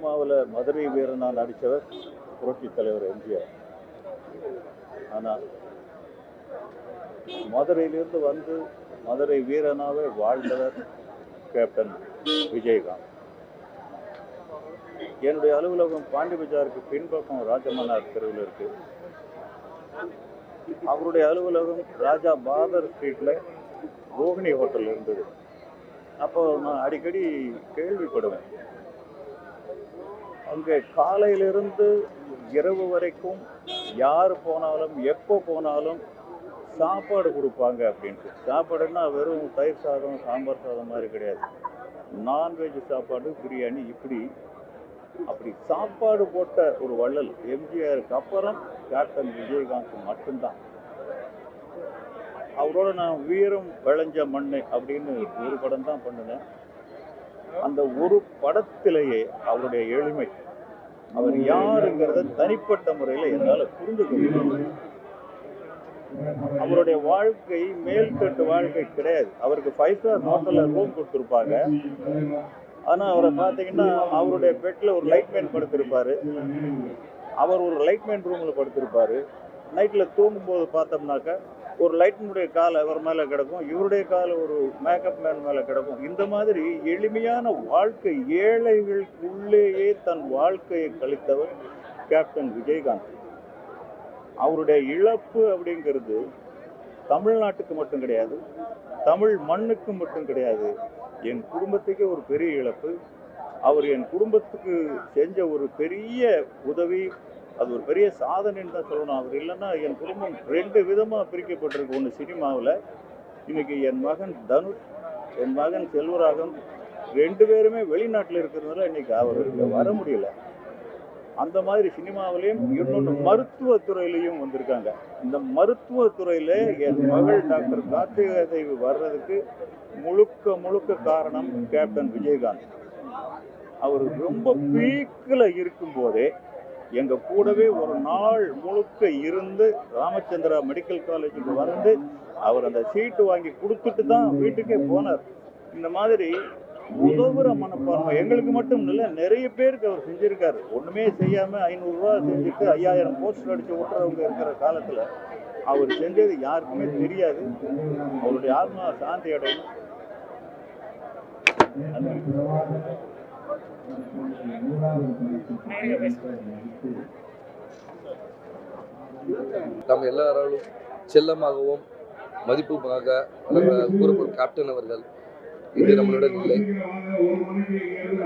சினிமாவில் மதுரை வீரனாக நடித்தவர் புரட்சி தலைவர் எம்ஜிஆர். ஆனால் மதுரையிலிருந்து வந்து மதுரை வீரனாகவே வாழ்ந்தவர் கேப்டன் விஜயகாந்த். என்னுடைய அலுவலகம் பாண்டி பஜாருக்கு பின்பக்கம் ராஜமன்னார் தெருவில் இருக்கு. அவருடைய அலுவலகம் ராஜா பாதர் ஸ்ட்ரீட்டில் ரோகிணி ஹோட்டல் இருந்தது. அப்போ நான் அடிக்கடி கேள்விப்படுவேன், அங்கே காலையிலிருந்து இரவு வரைக்கும் யார் போனாலும் எப்போ போனாலும் சாப்பாடு கொடுப்பாங்க அப்படின்ட்டு. சாப்பாடுன்னா வெறும் தயிர் சாதம் சாம்பார் சாதம் மாதிரி கிடையாது, நான்வெஜ் சாப்பாடு, பிரியாணி, அப்படி சாப்பாடு போட்ட ஒரு வள்ளல் எம்ஜிஆருக்கு அப்புறம் கேப்டன் விஜயகாந்த் மட்டும்தான். அவரோட நான் வீரம் விளைஞ்ச மண்ணு அப்படின்னு ஒரு படம் தான் பண்ணினேன். அந்த ஒரு படத்திலேயே அவருடைய எளிமை, அவர் யாருங்கிறத தனிப்பட்ட முறையில் என்னால் புரிஞ்சுக்க முடியும். அவருடைய வாழ்க்கை மேல்தட்டு வாழ்க்கை கிடையாது. அவருக்கு 5 ஸ்டார் ஹோட்டலில் ரூம் கொடுத்துருப்பாங்க. ஆனால் அவரை பார்த்தீங்கன்னா அவருடைய பெட்டில் ஒரு லைட்மேன் படுத்திருப்பார். அவர் ஒரு லைட்மேன் ரூமில் படுத்திருப்பார். நைட்டில் தூங்கும்போது பார்த்தோம்னாக்கா ஒரு லைட்னுடைய கால் அவர் மேலே கிடக்கும், இவருடைய கால் ஒரு மேக்கப் மேன் மேலே கிடக்கும். இந்த மாதிரி எளிமையான வாழ்க்கை, ஏழைகளுக்குள்ளேயே தன் வாழ்க்கையை கழித்தவர் கேப்டன் விஜயகாந்த். அவருடைய இழப்பு அப்படிங்கிறது தமிழ்நாட்டுக்கு மட்டும் கிடையாது, தமிழ் மண்ணுக்கு மட்டும் கிடையாது, என் குடும்பத்துக்கே ஒரு பெரிய இழப்பு. அவர் என் குடும்பத்துக்கு செஞ்ச ஒரு பெரிய உதவி, அது ஒரு பெரிய சாதனைன்னு தான் சொல்லணும். அவர் இல்லைன்னா என் குடும்பம் 2 விதமாக பிரிக்கப்பட்டிருக்கு. ஒன்று சினிமாவில், இன்னைக்கு என் மகன் தனுஷ், என் மகன் செல்வராகவன் 2 பேருமே வெளிநாட்டில் இருக்கிறதுனால இன்னைக்கு அவருக்கு வர முடியல. அந்த மாதிரி சினிமாவிலையும் இன்னொன்று மருத்துவத்துறையிலையும் வந்திருக்காங்க. இந்த மருத்துவத்துறையில் என் மகள் டாக்டர் கார்த்திகா தேவி வர்றதுக்கு முழுக்க காரணம் கேப்டன் விஜயகாந்த். அவர் ரொம்ப பீக்கில் இருக்கும்போதே எங்கள் கூடவே ஒரு நாள் முழுக்க இருந்து ராமச்சந்திரா மெடிக்கல் காலேஜுக்கு வந்து அவர் அந்த சீட்டு வாங்கி கொடுத்துட்டு தான் வீட்டுக்கே போனார். இந்த மாதிரி உதவுற மனப்பான்மை எங்களுக்கு மட்டும் இல்லை, நிறைய பேருக்கு அவர் செஞ்சிருக்காரு. ஒன்றுமே செய்யாமல் 500 ரூபா செஞ்சுட்டு 5000 போஸ்டர் அடித்து ஓட்டுறவங்க இருக்கிற காலத்தில் அவர் செஞ்சது யாருக்குமே தெரியாது. அவருடைய ஆத்மா சாந்தி அடையும். நம்ம எல்லாராலும் செல்லமாகவும் மதிப்புமாக கூறப்படும் கேப்டன் அவர்கள் இது நம்மளுடன் இல்லை.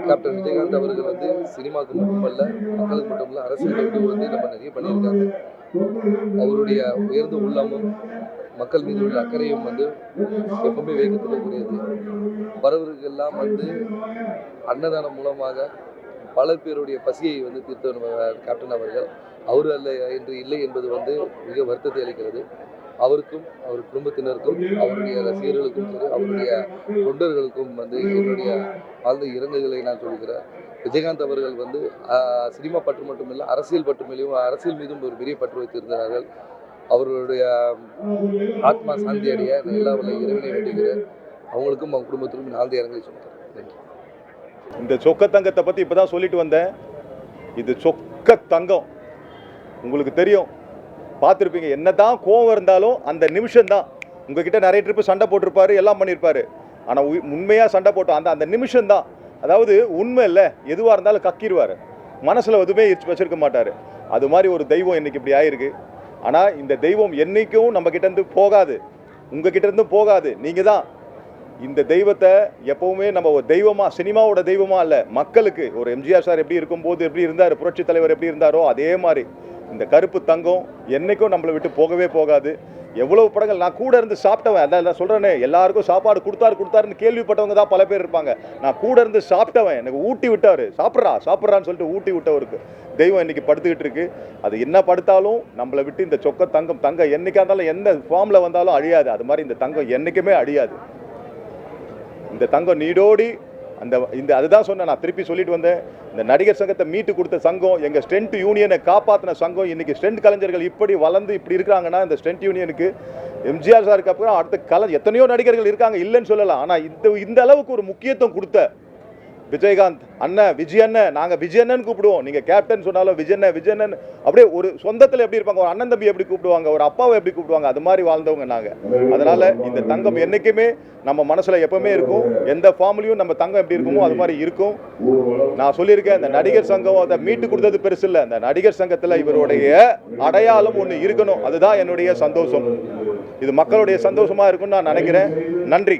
கேப்டன் விஜயகாந்த் அவர்கள் வந்து சினிமாவுக்கு மட்டுமல்ல, மக்களுக்கு மட்டுமல்ல, அரசியலுக்கு வந்து நம்ம நிறைய பண்ணியிருக்காங்க. அவருடைய உயர்ந்த உள்ளமும் மக்கள் மீது உள்ள அக்கறையும் வந்து எப்பவுமே வேகத்துக்குரியது. வரவர்களுக்கெல்லாம் வந்து அன்னதானம் மூலமாக பல பேருடைய பசியை வந்து தீர்த்தவர் கேப்டன் அவர்கள். அவர் அல்ல என்று இல்லை என்பது வந்து மிக வருத்தத்தை அளிக்கிறது. அவருக்கும் அவர் குடும்பத்தினருக்கும் அவருடைய ரசிகர்களுக்கும் சரி அவருடைய தொண்டர்களுக்கும் வந்து என்னுடைய ஆழ்ந்த இரங்கல்களை நான் சொல்கிறேன். விஜயகாந்த் அவர்கள் வந்து சினிமா பற்று மட்டுமில்லை, அரசியல் பற்று மேலேயும் அரசியல் மீதும் ஒரு பெரிய பற்று வைத்திருந்தார்கள். அவர்களுடைய ஆத்மா சாந்தி அடைய எல்லா இறைவனை வேண்டுகிறேன். அவங்களுக்கும் அவங்க குடும்பத்திற்கும் ஆழ்ந்த இரங்கலை சொல்கிறேன். நன்றி. இந்த சொக்க தங்கத்தை பற்றி இப்போ தான் சொல்லிட்டு வந்தேன். இது சொக்க தங்கம். உங்களுக்கு தெரியும், பார்த்துருப்பீங்க. என்ன தான் கோவம் இருந்தாலும் அந்த நிமிஷம்தான். உங்ககிட்ட நிறைய ட்ரிப்பு சண்டை போட்டிருப்பாரு, எல்லாம் பண்ணியிருப்பாரு. ஆனால் உண்மையாக சண்டை போட்டோம் அந்த நிமிஷம்தான். அதாவது உண்மை இல்லை, எதுவாக இருந்தாலும் கக்கிடுவார், மனசில் எதுவுமே வச்சிருக்க மாட்டார். அது மாதிரி ஒரு தெய்வம் இன்னைக்கு இப்படி ஆயிருக்கு. ஆனால் இந்த தெய்வம் என்றைக்கும் நம்ம கிட்டேருந்து போகாது, உங்ககிட்டேருந்து போகாது. நீங்கள் தான் இந்த தெய்வத்தை எப்பவுமே நம்ம ஒரு தெய்வமாக, சினிமாவோட தெய்வமாக இல்லை, மக்களுக்கு ஒரு எம்ஜிஆர் சார் எப்படி இருக்கும்போது எப்படி இருந்தார், புரட்சி தலைவர் எப்படி இருந்தாரோ அதே மாதிரி இந்த கருப்பு தங்கம் என்றைக்கும் நம்மளை விட்டு போகவே போகாது. எவ்வளவு படங்கள் நான் கூட இருந்து சாப்பிட்டவன், அதான் சொல்கிறேனே, எல்லாருக்கும் சாப்பாடு கொடுத்தாருன்னு கேள்விப்பட்டவங்க தான் பல பேர் இருப்பாங்க. நான் கூட இருந்து சாப்பிட்டவன், எனக்கு ஊட்டி விட்டார், சாப்பிட்றான்னு சொல்லிட்டு ஊட்டி விட்டவருக்கு தெய்வம் இன்னைக்கு படுத்துக்கிட்டு இருக்கு. அது என்ன படுத்தாலும் நம்மளை விட்டு இந்த சொக்க தங்கம் என்னைக்கா இருந்தாலும் எந்த ஃபார்மில் வந்தாலும் அழியாது. அது மாதிரி இந்த தங்கம் என்றைக்குமே அழியாது. இந்த தங்கம் நீடோடி அதுதான் சொன்னேன். நான் திருப்பி சொல்லிட்டு வந்தேன், இந்த நடிகர் சங்கத்தை மீட்டு கொடுத்த சங்கம், எங்கள் ஸ்ட்ரென்த் யூனியனை காப்பாற்றின சங்கம். இன்னைக்கு ஸ்ட்ரென்த் கலைஞர்கள் இப்படி வளர்ந்து இப்படி இருக்கிறாங்கன்னா இந்த ஸ்ட்ரென்த் யூனியனுக்கு எம்ஜிஆர் சாருக்கு அப்புறம் அடுத்த எத்தனையோ நடிகர்கள் இருக்காங்க, இல்லைன்னு சொல்லலாம். ஆனால் இந்த அளவுக்கு ஒரு முக்கியத்துவம் கொடுத்த விஜயகாந்த் அண்ணன் விஜயண்ணன், நாங்கள் விஜயண்ணன் கூப்பிடுவோம். நீங்கள் கேப்டன் சொன்னாலும் விஜயண்ணன் அப்படியே ஒரு சொந்தத்தில் எப்படி இருப்பாங்க, ஒரு அண்ணன் தம்பி எப்படி கூப்பிடுவாங்க, ஒரு அப்பாவை எப்படி கூப்பிடுவாங்க, அது மாதிரி வாழ்ந்தவங்க நாங்கள். அதனால் இந்த தங்கம் என்றைக்குமே நம்ம மனசில் எப்பவுமே இருக்கும். எந்த ஃபார்ம்லையும் நம்ம தங்கம் எப்படி இருக்குமோ அது மாதிரி இருக்கும். நான் சொல்லியிருக்கேன், இந்த நடிகர் சங்கம் அதை மீட்டு கொடுத்தது பெருசு இல்லை. இந்த நடிகர் சங்கத்தில் இவருடைய அடையாளம் ஒன்று இருக்கணும். அதுதான் என்னுடைய சந்தோஷம். இது மக்களுடைய சந்தோஷமாக இருக்கும்னு நான் நினைக்கிறேன். நன்றி.